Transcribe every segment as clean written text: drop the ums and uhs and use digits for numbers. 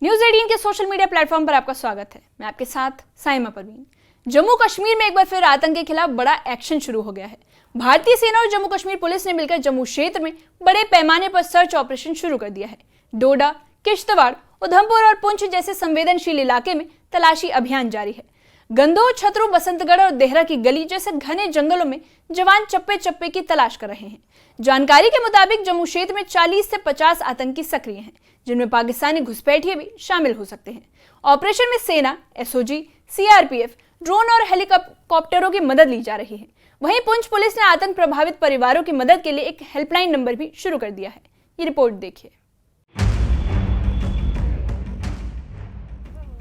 News 18 के social media platform पर आपका स्वागत है। मैं आपके साथ साइमा परवीन। जम्मू कश्मीर में एक बार फिर आतंक के खिलाफ बड़ा एक्शन शुरू हो गया है। भारतीय सेना और जम्मू कश्मीर पुलिस ने मिलकर जम्मू क्षेत्र में बड़े पैमाने पर सर्च ऑपरेशन शुरू कर दिया है। डोडा, किश्तवाड़, उधमपुर और पुंछ जैसे संवेदनशील इलाके में तलाशी अभियान जारी है। गंदोह, छतरू, बसंतगढ़ और देहरा की गली जैसे घने जंगलों में जवान चप्पे चप्पे की तलाश कर रहे हैं। जानकारी के मुताबिक जम्मू क्षेत्र में 40 से 50 आतंकी सक्रिय हैं, जिनमें पाकिस्तानी घुसपैठिए भी शामिल हो सकते हैं। ऑपरेशन में सेना, एसओजी, सीआरपीएफ, ड्रोन और हेलीकॉप्टरों की मदद ली जा रही है। वहीं पुंछ पुलिस ने आतंक प्रभावित परिवारों की मदद के लिए एक हेल्पलाइन नंबर भी शुरू कर दिया है। ये रिपोर्ट देखिए।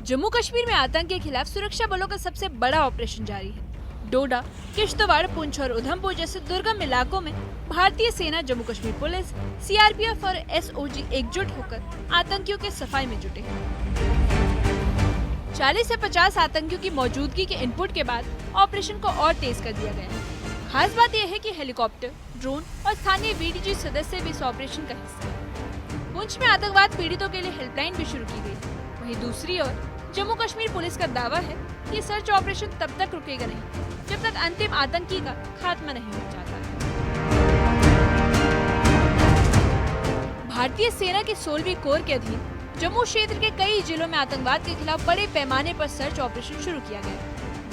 जम्मू कश्मीर में आतंक के खिलाफ सुरक्षा बलों का सबसे बड़ा ऑपरेशन जारी है। डोडा, किश्तवाड़, पुंछ और उधमपुर जैसे दुर्गम इलाकों में भारतीय सेना, जम्मू कश्मीर पुलिस, सीआरपीएफ और एसओजी एकजुट होकर आतंकियों के सफाई में जुटे हैं। 40 से 50 आतंकियों की मौजूदगी के इनपुट के बाद ऑपरेशन को और तेज कर दिया गया है। खास बात यह है कि हेलीकॉप्टर, ड्रोन और स्थानीय वीडीजी सदस्य भी इस ऑपरेशन का हिस्सा है। पुंछ में आतंकवाद पीड़ितों के लिए हेल्पलाइन भी शुरू की गई। वहीं दूसरी ओर जम्मू कश्मीर पुलिस का दावा है कि सर्च ऑपरेशन तब तक रुकेगा नहीं जब तक अंतिम आतंकी का खात्मा नहीं हो जाता। भारतीय सेना के 16वीं कोर के अधीन जम्मू क्षेत्र के कई जिलों में आतंकवाद के खिलाफ बड़े पैमाने पर सर्च ऑपरेशन शुरू किया गया।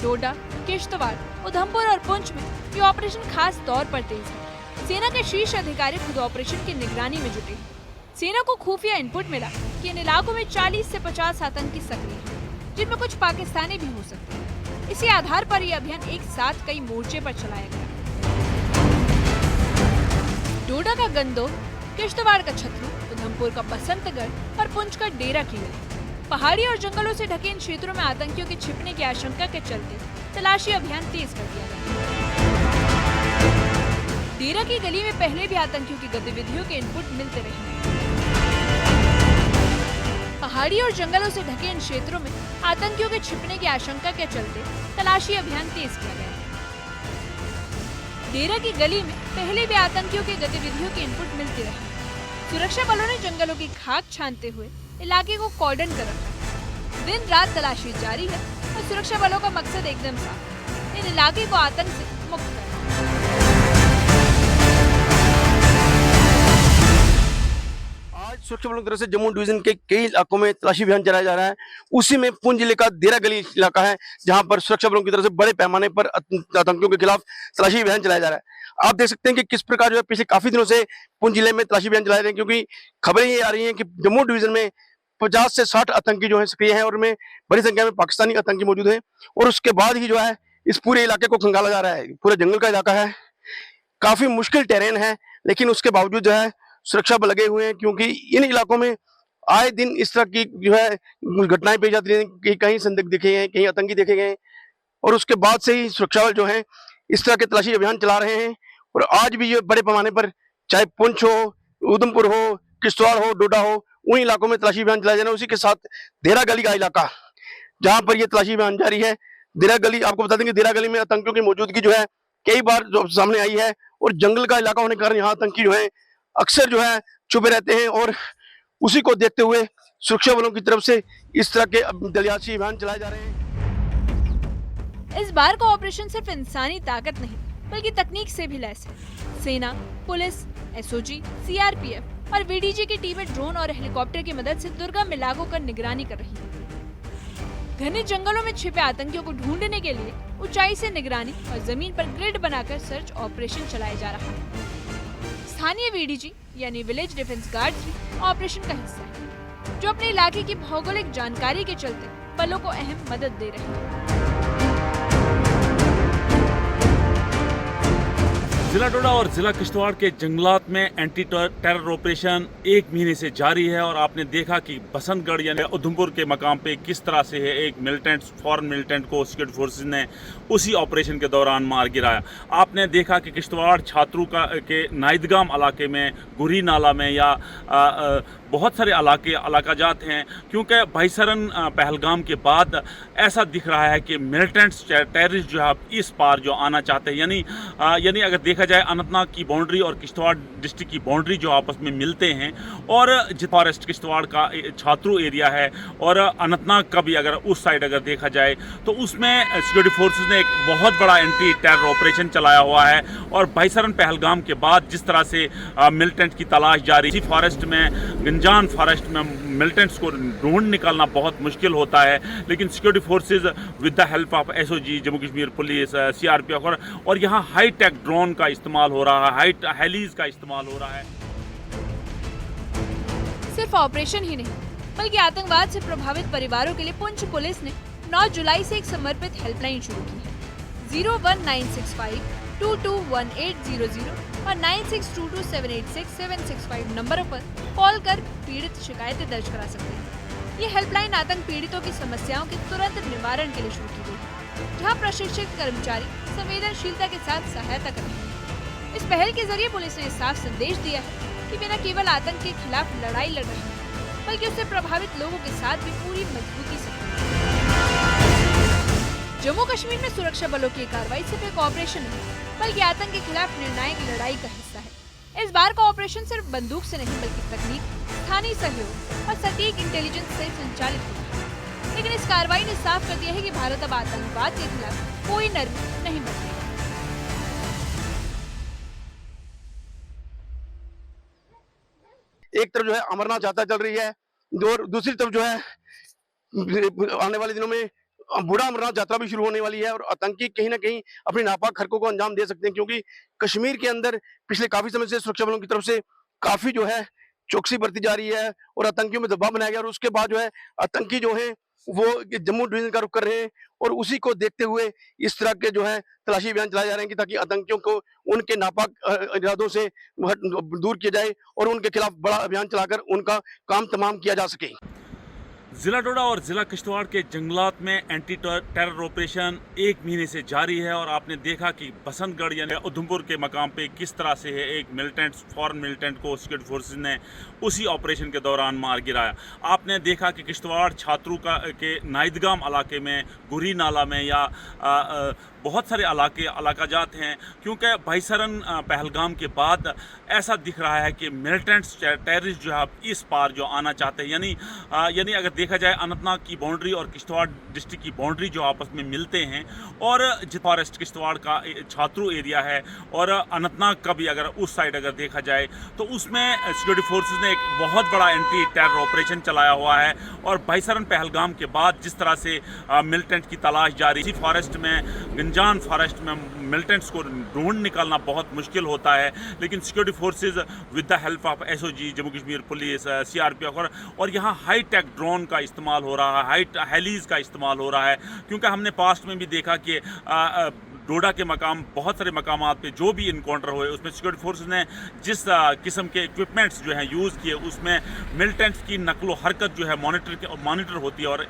डोडा, किश्तवाड़, उधमपुर और पुंछ में ये ऑपरेशन खास तौर पर तेज है। सेना के शीर्ष अधिकारी खुद ऑपरेशन की निगरानी में जुटे हैं। सेना को खुफिया इनपुट मिला कि इन इलाकों में 40 से 50 आतंकी सक्रिय हैं, जिनमें कुछ पाकिस्तानी भी हो सकते हैं। इसी आधार पर यह अभियान एक साथ कई मोर्चे पर चलाया गया। डोडा का गंदोह, किश्तवाड़ का छतरू, उधमपुर का बसंतगढ़ और पुंछ का डेरा की गली। पहाड़ी और जंगलों से ढके इन क्षेत्रों में आतंकियों के छिपने की आशंका के चलते तलाशी अभियान तेज कर दिया गया। डेरा की गली में पहले भी आतंकियों की गतिविधियों के इनपुट मिलते रहे। पहाड़ी और जंगलों से ढके इन क्षेत्रों में आतंकियों के छिपने की आशंका के चलते तलाशी अभियान तेज किया गया। डेरा की गली में पहले भी आतंकियों की गतिविधियों के इनपुट मिलते रहे। सुरक्षा बलों ने जंगलों की खाक छानते हुए इलाके को कॉर्डन कर रखा। दिन रात तलाशी जारी है और सुरक्षा बलों का मकसद एकदम साफ, इन इलाके को आतंक से मुक्त करना। सुरक्षा बलों की तरफ से जम्मू डिवीजन के कई इलाकों में तलाशी अभियान चलाया जा रहा है। उसी में पुंछ जिले का देरा गली इलाका है, जहां पर सुरक्षा बलों की तरफ से बड़े पैमाने पर आतंकियों के खिलाफ तलाशी अभियान चलाया जा रहा है। आप देख सकते हैं कि किस प्रकार जो है पिछले काफी दिनों से पुंछ जिले में तलाशी अभियान चलाए रहे हैं, क्योंकि खबरें ये आ रही हैं कि जम्मू डिवीजन में 50 से 60 आतंकी जो है सक्रिय हैं और उनमें बड़ी संख्या में पाकिस्तानी आतंकी मौजूद हैं। और उसके बाद ही जो है इस पूरे इलाके को खंगाला जा रहा है। पूरा जंगल का इलाका है, काफी मुश्किल टेरेन है, लेकिन उसके बावजूद जो है सुरक्षा बल लगे हुए हैं, क्योंकि इन इलाकों में आए दिन इस तरह की जो है घटनाएं पेश आती हैं कि कहीं संदिग्ध दिखे हैं, कहीं आतंकी देखे गए, और उसके बाद से ही सुरक्षा बल जो है इस तरह के तलाशी अभियान चला रहे हैं। और आज भी ये बड़े पैमाने पर चाहे पुंछ हो, उधमपुर हो, किश्तवाड़ हो, डोडा हो, उन इलाकों में तलाशी अभियान चलाया जा रहा है। उसी के साथ देरा गली का इलाका, जहाँ पर यह तलाशी अभियान जारी है। देरा गली, आपको बता दें कि देरा गली में आतंकियों की मौजूदगी जो है कई बार जो सामने आई है, और जंगल का इलाका होने के कारण यहाँ आतंकी जो है अक्सर जो है छुपे रहते हैं। और उसी को देखते हुए सुरक्षा बलों की तरफ से इस तरह के तलाशी अभियान चलाए जा रहे हैं। इस बार का ऑपरेशन सिर्फ इंसानी ताकत नहीं बल्कि तकनीक से भी लैस है। सेना, पुलिस, एसओजी, सीआरपीएफ और वीडीजी की टीमें ड्रोन और हेलीकॉप्टर की मदद से दुर्गम इलाकों पर निगरानी कर रही है। घने जंगलों में छिपे आतंकियों को ढूंढने के लिए ऊंचाई से निगरानी और जमीन पर ग्रिड बनाकर सर्च ऑपरेशन चलाया जा रहा है। स्थानीय वीडीजी यानी विलेज डिफेंस गार्ड्स भी ऑपरेशन का हिस्सा है, जो अपने इलाके की भौगोलिक जानकारी के चलते बलों को अहम मदद दे रहे हैं। जिला डोडा और जिला किश्तवाड़ के जंगलात में एंटी टेरर ऑपरेशन 1 महीने से जारी है। और आपने देखा कि बसंतगढ़ यानी उधमपुर के मकाम पे किस तरह से है एक मिलिटेंट, फॉरेन मिलिटेंट को सिक्योरिटी फोर्सेस ने उसी ऑपरेशन के दौरान मार गिराया। आपने देखा कि किश्तवाड़ छात्रू के नाइदगाम इलाके में, गुरी नाला में या बहुत सारे इलाका जात हैं, क्योंकि भाईसरन पहलगाम के बाद ऐसा दिख रहा है कि मिलिटेंट्स टेररिस्ट जो है इस पार जो आना चाहते हैं, यानी अगर देखा देखा जाए अनंतनाग की बाउंड्री और किश्तवाड़ डिस्ट्रिक्ट की बाउंड्री जो आपस में मिलते हैं, और फॉरेस्ट किश्तवाड़ का छात्रू एरिया है, और अनंतनाग का भी अगर उस साइड अगर देखा जाए तो उसमें सिक्योरिटी फोर्सेस ने एक बहुत बड़ा एंटी टेरर ऑपरेशन चलाया हुआ है। और भाईसरन पहलगाम के बाद जिस तरह से मिलिटेंट की तलाश जारी, इसी फॉरेस्ट में, गंजान फॉरेस्ट में मिलिटेंट्स को ढूंढ निकालना बहुत मुश्किल होता है, लेकिन security forces with the help of SOG, Jammu Kashmir police, CRPF और यहाँ हाई टेक ड्रोन का इस्तेमाल हो रहा है, हाई हेलीज का इस्तेमाल हो रहा है। सिर्फ ऑपरेशन ही नहीं बल्कि आतंकवाद से प्रभावित परिवारों के लिए पुंछ पुलिस ने 9 जुलाई से एक समर्पित हेल्पलाइन शुरू की है। 01965221800 और 9622786765 नंबरों पर कॉल कर पीड़ित शिकायतें दर्ज करा सकते हैं। ये हेल्पलाइन आतंक पीड़ितों की समस्याओं के तुरंत निवारण के लिए शुरू की गई है, जहां प्रशिक्षित कर्मचारी संवेदनशीलता के साथ सहायता कर रहे हैं। इस पहल के जरिए पुलिस ने साफ संदेश दिया है कि वे न केवल आतंक के खिलाफ लड़ाई लड़ रहे हैं, बल्कि उससे प्रभावित लोगों के साथ भी पूरी मजबूती से। जम्मू कश्मीर में सुरक्षा बलों की कार्रवाई सिर्फ एक ऑपरेशन नहीं, बल्कि आतंक के खिलाफ निर्णायक लड़ाई का हिस्सा है। इस बार का ऑपरेशन सिर्फ बंदूक से नहीं बल्कि तकनीक, स्थानीय सहयोग और सटीक इंटेलिजेंस से संचालित हुआ है। लेकिन इस कार्रवाई ने साफ कर दिया है कि भारत अब आतंकवाद के खिलाफ कोई नरमी नहीं बरतेगा। एक तरफ जो है अमरनाथ यात्रा चल रही है, और दूसरी तरफ जो है आने वाले दिनों में बूढ़ा अमरनाथ यात्रा भी शुरू होने वाली है, और आतंकी कहीं ना कहीं अपनी नापाक हरकतों को अंजाम दे सकते हैं, क्योंकि कश्मीर के अंदर पिछले काफी समय से सुरक्षा बलों की तरफ से काफी जो है चौकसी बरती जा रही है और आतंकियों में दबाव बनाया गया, और उसके बाद जो है आतंकी जो है वो जम्मू डिवीजन का रुख कर रहे हैं, और उसी को देखते हुए इस तरह के जो है तलाशी अभियान चलाए जा रहे हैं कि ताकि आतंकियों को उनके नापाक इरादों से दूर किया जाए और उनके खिलाफ बड़ा अभियान चलाकर उनका काम तमाम किया जा सके। जिला डोडा और जिला किश्तवाड़ के जंगलात में एंटी टेरर ऑपरेशन 1 महीने से जारी है, और आपने देखा कि बसंतगढ़ यानी उधमपुर के मकाम पे किस तरह से है एक मिलिटेंट, फॉरेन मिलिटेंट को सिक्योरिटी फोर्सेस ने उसी ऑपरेशन के दौरान मार गिराया। आपने देखा कि किश्तवाड़ छात्रू के नाइदगाम इलाके में, गुरी नाला में या बहुत सारे इलाकाजात हैं, क्योंकि भाईसरन पहलगाम के बाद ऐसा दिख रहा है कि मिलिटेंट्स, टेररिस्ट जो है इस पार जो आना चाहते हैं, यानी अगर देखा जाए अनंतनाग की बाउंड्री और किश्तवाड़ डिस्ट्रिक्ट की बाउंड्री जो आपस में मिलते हैं, और फॉरेस्ट किश्तवाड़ का छात्रू एरिया है, और अनंतनाग का भी अगर उस साइड अगर देखा जाए तो उसमें सिक्योरिटी फोर्सेस ने एक बहुत बड़ा एंटी टेरर ऑपरेशन चलाया हुआ है। और भाईसरन पहलगाम के बाद जिस तरह से मिलिटेंट की तलाश जारी, इसी फॉरेस्ट में, गंजान फॉरेस्ट में मिलिटेंट्स को ढूंढ निकालना बहुत मुश्किल होता है, लेकिन security forces with the help of SOG, Jammu Kashmir police, CRPF और यहाँ हाई टेक ड्रोन का इस्तेमाल हो रहा है, हाई हेलीज का इस्तेमाल हो रहा है, क्योंकि हमने पास्ट में भी देखा कि डोडा के मकाम, बहुत सारे मकामात पे जो भी इनकाउंटर हुए उसमें सिक्योरिटी फोर्सेस ने जिस किस्म के इक्विपमेंट्स जो हैं यूज़ किए, उसमें मिलिटेंट्स की नकलो हरकत जो है मॉनिटर होती है। और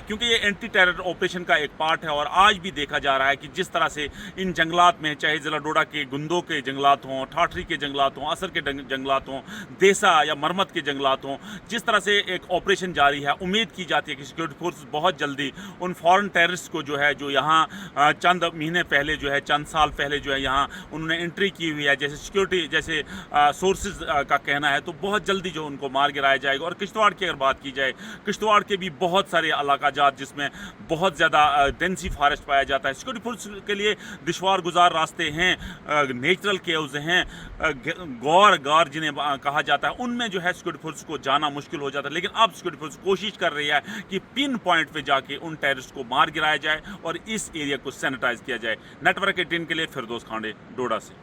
क्योंकि ये एंटी टेरर ऑपरेशन का एक पार्ट है, और आज भी देखा जा रहा है कि जिस तरह से इन जंगलात में, चाहे ज़िला डोडा के गुंदों के जंगलात हों, ठाठरी के जंगलात हों, असर के जंगलात हों, देसा या मरमत के जंगलात हों, जिस तरह से एक ऑपरेशन जारी है, उम्मीद की जाती है कि सिक्योरिटी फोर्सेस बहुत जल्दी उन फॉरेन टेररिस्ट को जो है, जो यहाँ चंद महीने पहले जो है, चंद साल पहले जो है यहाँ उन्होंने एंट्री की हुई है, जैसे सिक्योरिटी, जैसे सोर्सेज का कहना है, तो बहुत जल्दी जो उनको मार गिराया जाएगा। और किश्तवाड़ की अगर बात की जाए, किश्तवाड़ के भी बहुत सारे इलाकाजात जिसमें बहुत ज़्यादा डेंसी फॉरेस्ट पाया जाता है, सिक्योरिटी फोर्स के लिए दुश्वार गुजार रास्ते हैं, नेचुरल केव्स हैं, गार जिन्हें कहा जाता है, उनमें जो है सिक्योरिटी फोर्स को जाना मुश्किल हो जाता है। लेकिन अब सिक्योरिटी फोर्स कोशिश कर रही है कि पिन पॉइंट पे जाके उन टेररिस्ट को मार गिराया जाए और इस एरिया को सैनिटाइज किया जाए। नेटवर्क 18 के लिए फिरदौस खांडे, डोडा से।